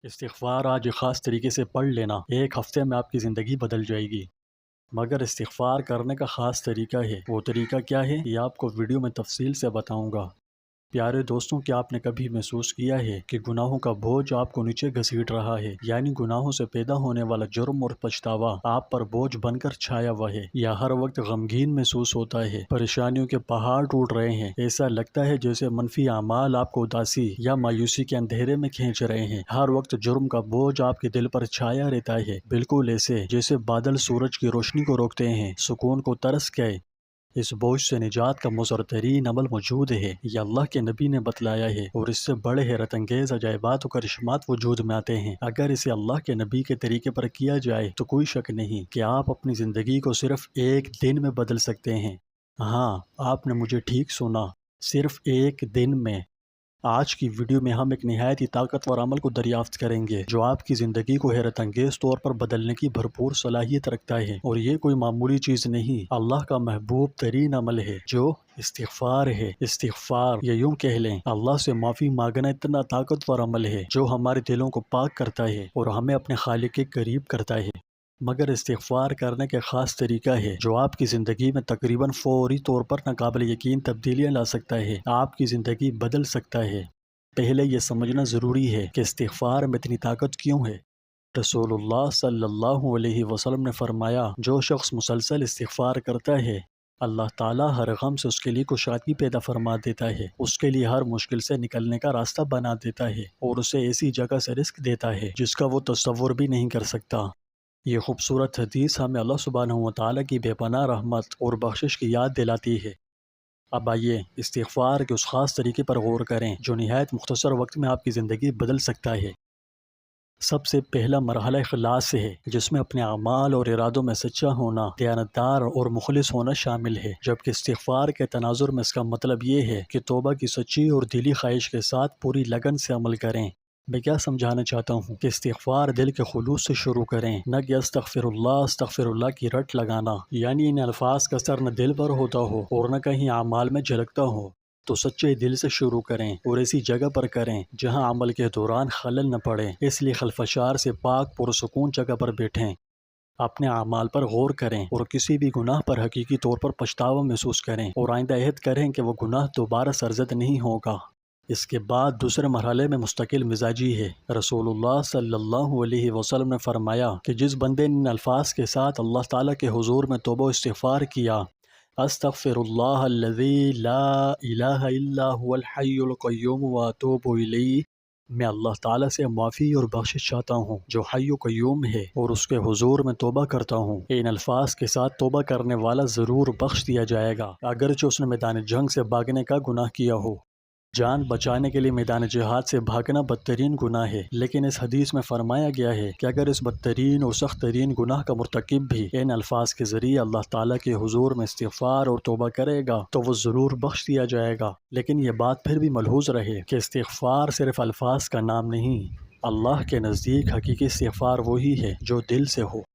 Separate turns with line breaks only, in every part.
استغفار آج ایک خاص طریقے سے پڑھ لینا ایک ہفتے میں آپ کی زندگی بدل جائے گی۔ مگر استغفار کرنے کا خاص طریقہ ہے، وہ طریقہ کیا ہے یہ آپ کو ویڈیو میں تفصیل سے بتاؤں گا۔ پیارے دوستوں، کیا آپ نے کبھی محسوس کیا ہے کہ گناہوں کا بوجھ آپ کو نیچے گھسیٹ رہا ہے؟ یعنی گناہوں سے پیدا ہونے والا جرم اور پچھتاوا آپ پر بوجھ بن کر چھایا ہوا ہے، یا ہر وقت غمگین محسوس ہوتا ہے، پریشانیوں کے پہاڑ ٹوٹ رہے ہیں، ایسا لگتا ہے جیسے منفی اعمال آپ کو اداسی یا مایوسی کے اندھیرے میں کھینچ رہے ہیں، ہر وقت جرم کا بوجھ آپ کے دل پر چھایا رہتا ہے، بالکل ایسے جیسے بادل سورج کی روشنی کو روکتے ہیں، سکون کو ترس گئے۔ اس بوجھ سے نجات کا مؤثر ترین عمل موجود ہے، یہ اللہ کے نبی نے بتلایا ہے، اور اس سے بڑے حیرت انگیز عجائبات و کرشمات وجود میں آتے ہیں۔ اگر اسے اللہ کے نبی کے طریقے پر کیا جائے تو کوئی شک نہیں کہ آپ اپنی زندگی کو صرف ایک دن میں بدل سکتے ہیں۔ ہاں، آپ نے مجھے ٹھیک سنا، صرف ایک دن میں۔ آج کی ویڈیو میں ہم ایک نہایت ہی طاقتور عمل کو دریافت کریں گے جو آپ کی زندگی کو حیرت انگیز طور پر بدلنے کی بھرپور صلاحیت رکھتا ہے، اور یہ کوئی معمولی چیز نہیں، اللہ کا محبوب ترین عمل ہے جو استغفار ہے۔ استغفار، یا یوں کہہ لیں اللہ سے معافی مانگنا، اتنا طاقتور عمل ہے جو ہمارے دلوں کو پاک کرتا ہے اور ہمیں اپنے خالق کے قریب کرتا ہے۔ مگر استغفار کرنے کا خاص طریقہ ہے جو آپ کی زندگی میں تقریباً فوری طور پر ناقابل یقین تبدیلیاں لا سکتا ہے، آپ کی زندگی بدل سکتا ہے۔ پہلے یہ سمجھنا ضروری ہے کہ استغفار میں اتنی طاقت کیوں ہے۔ رسول اللہ صلی اللہ علیہ وسلم نے فرمایا، جو شخص مسلسل استغفار کرتا ہے، اللہ تعالیٰ ہر غم سے اس کے لیے کشادگی پیدا فرما دیتا ہے، اس کے لیے ہر مشکل سے نکلنے کا راستہ بنا دیتا ہے، اور اسے ایسی جگہ سے رزق دیتا ہے جس کا وہ تصور بھی نہیں کر سکتا۔ یہ خوبصورت حدیث ہمیں اللہ سبحانہ وتعالیٰ کی بے پناہ رحمت اور بخشش کی یاد دلاتی ہے۔ اب آئیے استغفار کے اس خاص طریقے پر غور کریں جو نہایت مختصر وقت میں آپ کی زندگی بدل سکتا ہے۔ سب سے پہلا مرحلہ اخلاص ہے، جس میں اپنے اعمال اور ارادوں میں سچا ہونا، دیانتدار اور مخلص ہونا شامل ہے، جبکہ استغفار کے تناظر میں اس کا مطلب یہ ہے کہ توبہ کی سچی اور دلی خواہش کے ساتھ پوری لگن سے عمل کریں۔ میں کیا سمجھانا چاہتا ہوں کہ استغفار دل کے خلوص سے شروع کریں، نہ کہ استغفر اللہ کی رٹ لگانا، یعنی ان الفاظ کا اثر نہ دل پر ہوتا ہو اور نہ کہیں اعمال میں جھلکتا ہو۔ تو سچے دل سے شروع کریں اور ایسی جگہ پر کریں جہاں عمل کے دوران خلل نہ پڑے، اس لیے خلفشار سے پاک پرسکون جگہ پر بیٹھیں، اپنے اعمال پر غور کریں اور کسی بھی گناہ پر حقیقی طور پر پچھتاوا محسوس کریں، اور آئندہ عہد کریں کہ وہ گناہ دوبارہ سرزد نہیں ہوگا۔ اس کے بعد دوسرے مرحلے میں مستقل مزاجی ہے۔ رسول اللہ صلی اللہ علیہ وسلم نے فرمایا کہ جس بندے نے ان الفاظ کے ساتھ اللہ تعالیٰ کے حضور میں توبہ و استغفار کیا، استغفر اللہ الذی لا الہ الا هو الحی القیوم واتوب الیہ، میں اللہ تعالیٰ سے معافی اور بخشش چاہتا ہوں جو حی و قیوم ہے، اور اس کے حضور میں توبہ کرتا ہوں، ان الفاظ کے ساتھ توبہ کرنے والا ضرور بخش دیا جائے گا، اگرچہ اس نے میدان جنگ سے بھاگنے کا گناہ کیا ہو۔ جان بچانے کے لیے میدان جہاد سے بھاگنا بدترین گناہ ہے، لیکن اس حدیث میں فرمایا گیا ہے کہ اگر اس بدترین اور سخت ترین گناہ کا مرتکب بھی ان الفاظ کے ذریعے اللہ تعالیٰ کے حضور میں استغفار اور توبہ کرے گا تو وہ ضرور بخش دیا جائے گا۔ لیکن یہ بات پھر بھی ملحوظ رہے کہ استغفار صرف الفاظ کا نام نہیں، اللہ کے نزدیک حقیقی استغفار وہی ہے جو دل سے ہو۔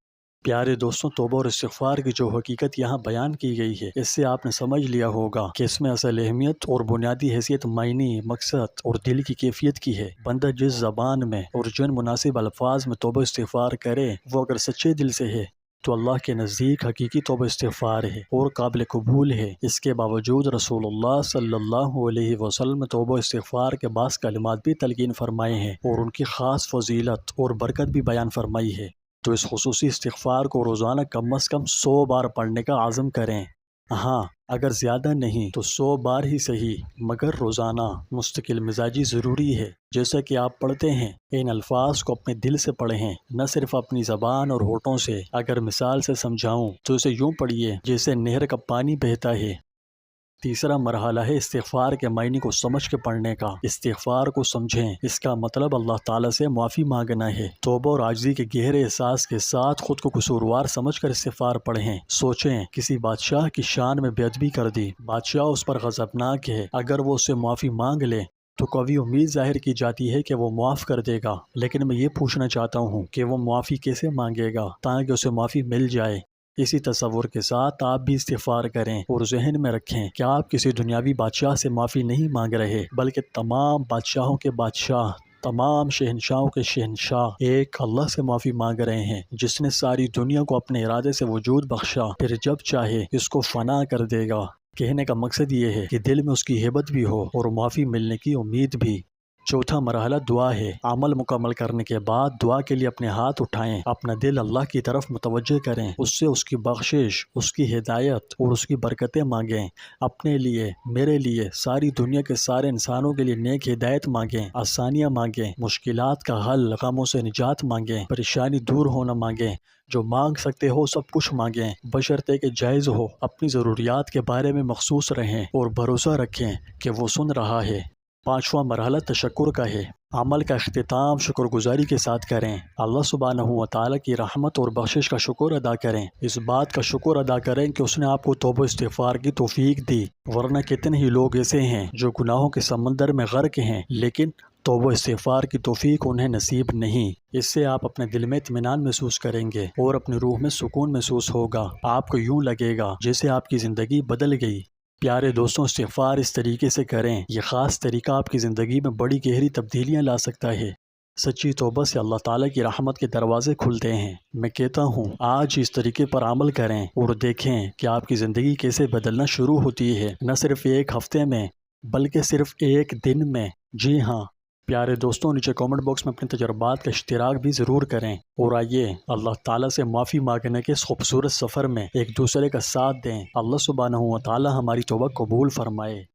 پیارے دوستوں، توبہ اور استغفار کی جو حقیقت یہاں بیان کی گئی ہے، اس سے آپ نے سمجھ لیا ہوگا کہ اس میں اصل اہمیت اور بنیادی حیثیت معنی، مقصد اور دل کی کیفیت کی ہے۔ بندہ جس زبان میں اور جن مناسب الفاظ میں توبہ استغفار کرے، وہ اگر سچے دل سے ہے تو اللہ کے نزدیک حقیقی توبہ استغفار ہے اور قابل قبول ہے۔ اس کے باوجود رسول اللہ صلی اللہ علیہ وسلم نے توبہ استغفار کے بعض کلمات بھی تلقین فرمائے ہیں اور ان کی خاص فضیلت اور برکت بھی بیان فرمائی ہے۔ تو اس خصوصی استغفار کو روزانہ کم از کم 100 بار پڑھنے کا عزم کریں۔ ہاں، اگر زیادہ نہیں تو 100 بار ہی صحیح، مگر روزانہ۔ مستقل مزاجی ضروری ہے، جیسا کہ آپ پڑھتے ہیں ان الفاظ کو اپنے دل سے پڑھیں، نہ صرف اپنی زبان اور ہونٹوں سے۔ اگر مثال سے سمجھاؤں تو اسے یوں پڑھیے جیسے نہر کا پانی بہتا ہے۔ تیسرا مرحلہ ہے استغفار کے معنی کو سمجھ کے پڑھنے کا۔ استغفار کو سمجھیں، اس کا مطلب اللہ تعالیٰ سے معافی مانگنا ہے۔ توبہ اور عاجزی کے گہرے احساس کے ساتھ خود کو قصوروار سمجھ کر استغفار پڑھیں۔ سوچیں، کسی بادشاہ کی شان میں بے ادبی کر دی، بادشاہ اس پر غضبناک ہے، اگر وہ اس سے معافی مانگ لے تو کبھی امید ظاہر کی جاتی ہے کہ وہ معاف کر دے گا، لیکن میں یہ پوچھنا چاہتا ہوں کہ وہ معافی کیسے مانگے گا تاکہ اسے معافی مل جائے؟ اسی تصور کے ساتھ آپ بھی استغفار کریں اور ذہن میں رکھیں کہ آپ کسی دنیاوی بادشاہ سے معافی نہیں مانگ رہے، بلکہ تمام بادشاہوں کے بادشاہ، تمام شہنشاہوں کے شہنشاہ ایک اللہ سے معافی مانگ رہے ہیں جس نے ساری دنیا کو اپنے ارادے سے وجود بخشا، پھر جب چاہے اس کو فنا کر دے گا۔ کہنے کا مقصد یہ ہے کہ دل میں اس کی ہیبت بھی ہو اور معافی ملنے کی امید بھی۔ چوتھا مرحلہ دعا ہے۔ عمل مکمل کرنے کے بعد دعا کے لیے اپنے ہاتھ اٹھائیں، اپنا دل اللہ کی طرف متوجہ کریں، اس سے اس کی بخشش، اس کی ہدایت اور اس کی برکتیں مانگیں۔ اپنے لیے، میرے لیے، ساری دنیا کے سارے انسانوں کے لیے نیک ہدایت مانگیں، آسانیاں مانگیں، مشکلات کا حل، غموں سے نجات مانگیں، پریشانی دور ہونا مانگیں۔ جو مانگ سکتے ہو سب کچھ مانگیں، بشرطے کہ جائز ہو۔ اپنی ضروریات کے بارے میں مخصوص رہیں اور بھروسہ رکھیں کہ وہ سن رہا ہے۔ پانچواں مرحلہ تشکر کا ہے۔ عمل کا اختتام شکر گزاری کے ساتھ کریں۔ اللہ سبحانہ و تعالیٰ کی رحمت اور بخشش کا شکر ادا کریں۔ اس بات کا شکر ادا کریں کہ اس نے آپ کو توبہ استغفار کی توفیق دی، ورنہ کتنے ہی لوگ ایسے ہیں جو گناہوں کے سمندر میں غرق ہیں لیکن توبہ استغفار کی توفیق انہیں نصیب نہیں۔ اس سے آپ اپنے دل میں اطمینان محسوس کریں گے اور اپنی روح میں سکون محسوس ہوگا۔ آپ کو یوں لگے گا جیسے آپ کی زندگی بدل گئی۔ پیارے دوستوں، استغفار اس طریقے سے کریں، یہ خاص طریقہ آپ کی زندگی میں بڑی گہری تبدیلیاں لا سکتا ہے۔ سچی توبہ سے اللہ تعالیٰ کی رحمت کے دروازے کھلتے ہیں۔ میں کہتا ہوں آج اس طریقے پر عمل کریں اور دیکھیں کہ آپ کی زندگی کیسے بدلنا شروع ہوتی ہے، نہ صرف ایک ہفتے میں بلکہ صرف ایک دن میں۔ جی ہاں پیارے دوستوں، نیچے کامنٹ باکس میں اپنے تجربات کا اشتراک بھی ضرور کریں، اور آئیے اللہ تعالیٰ سے معافی مانگنے کے اس خوبصورت سفر میں ایک دوسرے کا ساتھ دیں۔ اللہ سبحانہ و تعالیٰ ہماری توبہ قبول فرمائے۔